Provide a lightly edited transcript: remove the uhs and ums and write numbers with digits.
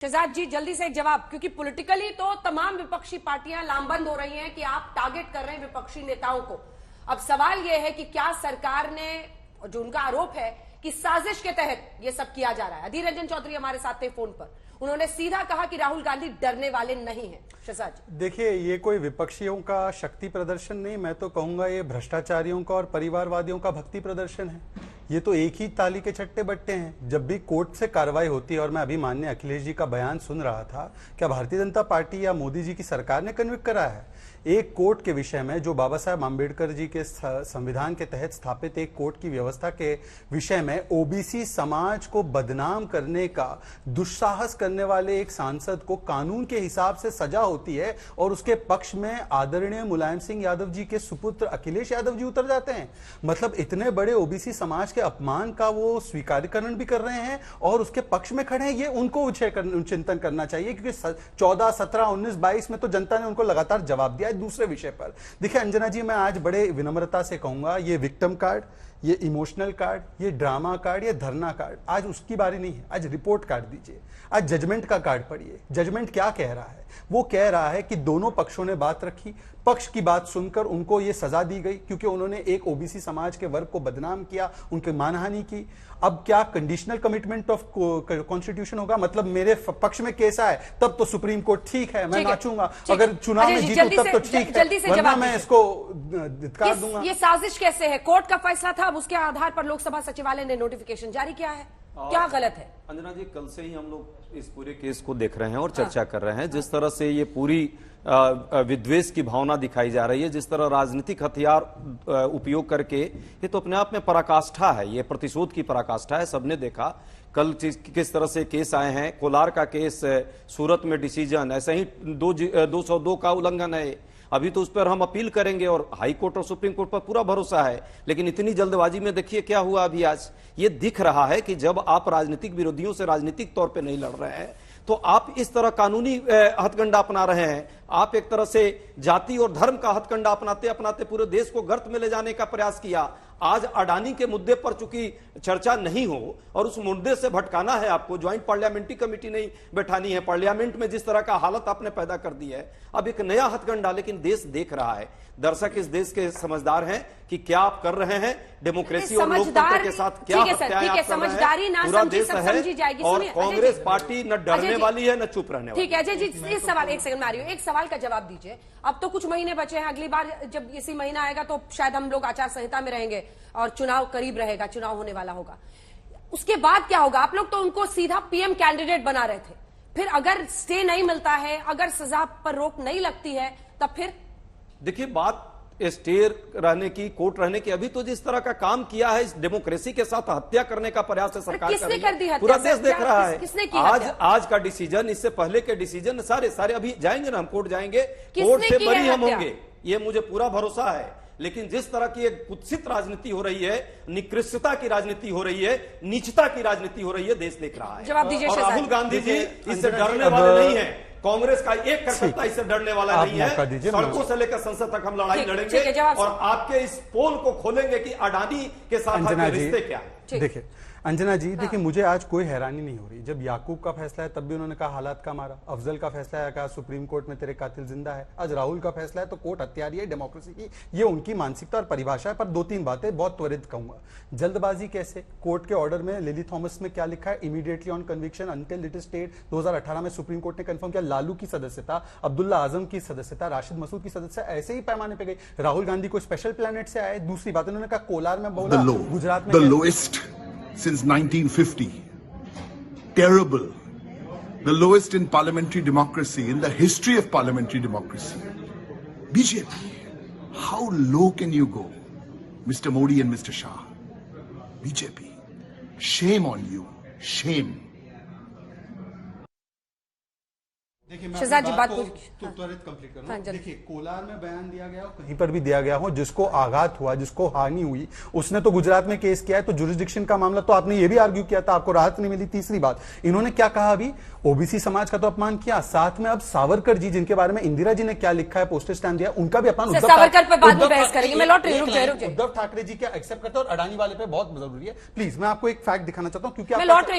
शहजाद जी जल्दी से एक जवाब, क्योंकि पॉलिटिकली तो तमाम विपक्षी पार्टियां लामबंद हो रही हैं कि आप टारगेट कर रहे हैं विपक्षी नेताओं को। अब सवाल यह है कि क्या सरकार ने, जो उनका आरोप है कि साजिश के तहत यह सब किया जा रहा है। अधीर रंजन चौधरी हमारे साथ थे फोन पर, उन्होंने सीधा कहा कि राहुल गांधी डरने वाले नहीं हैं। शहजाद जी देखिए, ये कोई विपक्षियों का शक्ति प्रदर्शन नहीं, मैं तो कहूंगा ये भ्रष्टाचारियों का और परिवारवादियों का भक्ति प्रदर्शन है। ये तो एक ही ताली के चट्टे बट्टे हैं। जब भी कोर्ट से कार्रवाई होती है, और मैं अभी माननीय अखिलेश जी का बयान सुन रहा था, क्या भारतीय जनता पार्टी या मोदी जी की सरकार ने कन्विक्ट करा है? एक कोर्ट के विषय में, जो बाबा साहब आम्बेडकर जी के संविधान के तहत स्थापित एक कोर्ट की व्यवस्था के विषय में ओबीसी समाज को बदनाम करने का दुस्साहस करने वाले एक सांसद को कानून के हिसाब से सजा होती है, और उसके पक्ष में आदरणीय मुलायम सिंह यादव जी के सुपुत्र अखिलेश यादव जी उतर जाते हैं। मतलब इतने बड़े ओबीसी समाज के अपमान का वो स्वीकारीकरण भी कर रहे हैं और उसके पक्ष में खड़े हैं। ये उनको चिंतन करना चाहिए, क्योंकि 14, 17, 19, 22 में तो जनता ने उनको लगातार जवाब दिया है दूसरे विषय पर। देखिए अंजना जी, मैं आज बड़े विनम्रता से कहूंगा, ये विक्टिम कार्ड, ये इमोशनल कार्ड, ये ड्रामा कार्ड, ये धरना कार्ड, आज उसकी बारी नहीं है। आज रिपोर्ट कार्ड दीजिए, आज जजमेंट का कार्ड पढ़िए। जजमेंट क्या कह रहा है? वो कह रहा है कि दोनों पक्षों ने बात रखी, पक्ष की बात सुनकर उनको ये सजा दी गई क्योंकि उन्होंने एक ओबीसी समाज के वर्ग को बदनाम किया, उनकी मानहानि की। अब क्या कंडीशनल कमिटमेंट ऑफ कॉन्स्टिट्यूशन होगा? मतलब मेरे पक्ष में केस आए तब तो सुप्रीम कोर्ट ठीक है, मैं नाचूंगा, अगर चुनाव में जीतूं तब तो ठीक है, वरना मैं इसको धिक्कार दूंगा। ये साजिश कैसे है? कोर्ट का फैसला था, अब उसके आधार पर लोकसभा सचिवालय ने नोटिफिकेशन जारी किया है, क्या गलत है? अंजना जी, कल से ही हम लोग इस पूरे केस को देख रहे हैं और चर्चा कर रहे हैं। जिस तरह से ये पूरी विद्वेष की भावना दिखाई जा रही है, जिस तरह राजनीतिक हथियार उपयोग करके, ये तो अपने आप में पराकाष्ठा है, ये प्रतिशोध की पराकाष्ठा है। सबने देखा कल किस तरह से केस आए हैं। कोलार का केस, सूरत में डिसीजन, ऐसे ही 202 का उल्लंघन है। अभी तो उस पर हम अपील करेंगे और हाई कोर्ट और सुप्रीम कोर्ट पर पूरा भरोसा है, लेकिन इतनी जल्दबाजी में देखिए क्या हुआ अभी आज। ये दिख रहा है कि जब आप राजनीतिक विरोधियों से राजनीतिक तौर पे नहीं लड़ रहे हैं, तो आप इस तरह कानूनी हथकंडा अपना रहे हैं। आप एक तरह से जाति और धर्म का हथकंडा अपनाते अपनाते पूरे देश को गर्त में ले जाने का प्रयास किया। आज अडानी के मुद्दे पर चूंकि चर्चा नहीं हो और उस मुद्दे से भटकाना है आपको, ज्वाइंट पार्लियामेंट्री कमेटी नहीं बैठानी है, पार्लियामेंट में जिस तरह का हालत आपने पैदा कर दी है, अब एक नया हथकंडा। लेकिन देश देख रहा है, दर्शक इस देश के समझदार हैं कि क्या आप कर रहे हैं, डेमोक्रेसी और लोकतंत्र के साथ क्या हत्याएं आप कर रहे हैं। पूरा देश है और कांग्रेस पार्टी न डरने वाली है न चुप रहने वाली। ठीक है अजय जी, इस सवाल, एक सेकंड मारियो, एक सवाल का जवाब दीजिए। अब तो कुछ महीने बचे हैं, अगली बार जब इसी महीना आएगा तो शायद हम लोग आचार संहिता में रहेंगे और चुनाव करीब रहेगा, चुनाव होने वाला होगा। उसके बाद क्या होगा? आप लोग तो उनको सीधा पीएम कैंडिडेट बना रहे थे, फिर अगर स्टे नहीं मिलता है, अगर सजा पर रोक नहीं लगती है, तब फिर देखिए बात स्टे रहने की, कोर्ट रहने की। अभी तो जिस तरह का काम किया है, इस डेमोक्रेसी के साथ हत्या करने का प्रयास है सरकार कर रही है, पूरा देश देख रहा है। आज का डिसीजन, इससे पहले के डिसीजन सारे अभी जाएंगे ना, हम कोर्ट जाएंगे, कोर्ट से बरी हम होंगे, ये मुझे पूरा भरोसा है। लेकिन जिस तरह की एक कुत्सित राजनीति हो रही है, निकृष्टता की राजनीति हो रही है, नीचता की राजनीति हो रही है, देश देख रहा है। जवाब दीजिए। और राहुल गांधी जी इससे डरने वाले नहीं है, कांग्रेस का एक कार्यकर्ता इससे डरने वाला नहीं है। सड़कों से लेकर संसद तक हम लड़ाई लड़ेंगे और आपके इस पोल को खोलेंगे कि अडानी के साथ रिश्ते क्या है। देखिए अंजना जी, देखिए मुझे आज कोई हैरानी नहीं हो रही। जब याकूब का फैसला है तब भी उन्होंने कहा हालात का मारा, अफजल का फैसला है कहा सुप्रीम कोर्ट में तेरे कातिल जिंदा है, आज राहुल का फैसला है तो कोर्ट हत्यारी है डेमोक्रेसी की। ये उनकी मानसिकता और परिभाषा है। पर 2-3 बातें बहुत त्वरित कहूंगा। जल्दबाजी कैसे? कोर्ट के ऑर्डर में लिली थॉमस में क्या लिखा है? Immediately on conviction until it is stayed. 2018 में सुप्रीम कोर्ट ने कंफर्म किया। लालू की सदस्यता, अब्दुल्ला आजम की सदस्यता, राशिद मसूद की सदस्यता ऐसे ही पैमाने पर गई। राहुल गांधी को स्पेशल प्लैनेट से आए। दूसरी बात उन्होंने कहा कोलार में बोला, गुजरात में since 1950. Terrible. The lowest in parliamentary democracy, in the history of parliamentary democracy. BJP, how low can you go? Mr. Modi and Mr. Shah. BJP, shame on you. Shame. देखिए मैं शहजाद जी बात तो त्वरित कंप्लीट करूं। हाँ, देखिए कोलार में बयान दिया गया हो, कहीं पर भी दिया गया हो, जिसको आघात हुआ, जिसको हानि हुई, उसने तो गुजरात में केस किया है, तो जुरिस्डिक्शन का मामला तो आपने ये भी आर्ग्यू किया था, आपको राहत नहीं मिली। तीसरी बात, इन्होंने क्या कहा अभी? ओबीसी समाज का तो अपमान किया, साथ में अब सावरकर जी, जिनके बारे में इंदिरा जी ने क्या लिखा है, पोस्टर स्टैंड दिया, उनका भी अपमान। सावरकर पर बाद में बहस करेंगे, मैं लौट रही हूं। उद्धव ठाकरे जी क्या एक्सेप्ट करते हैं और अडानी वाले पे बहुत जरूरी है। प्लीज मैं आपको एक फैक्ट दिखाना चाहता हूं, क्योंकि मैं लौट रही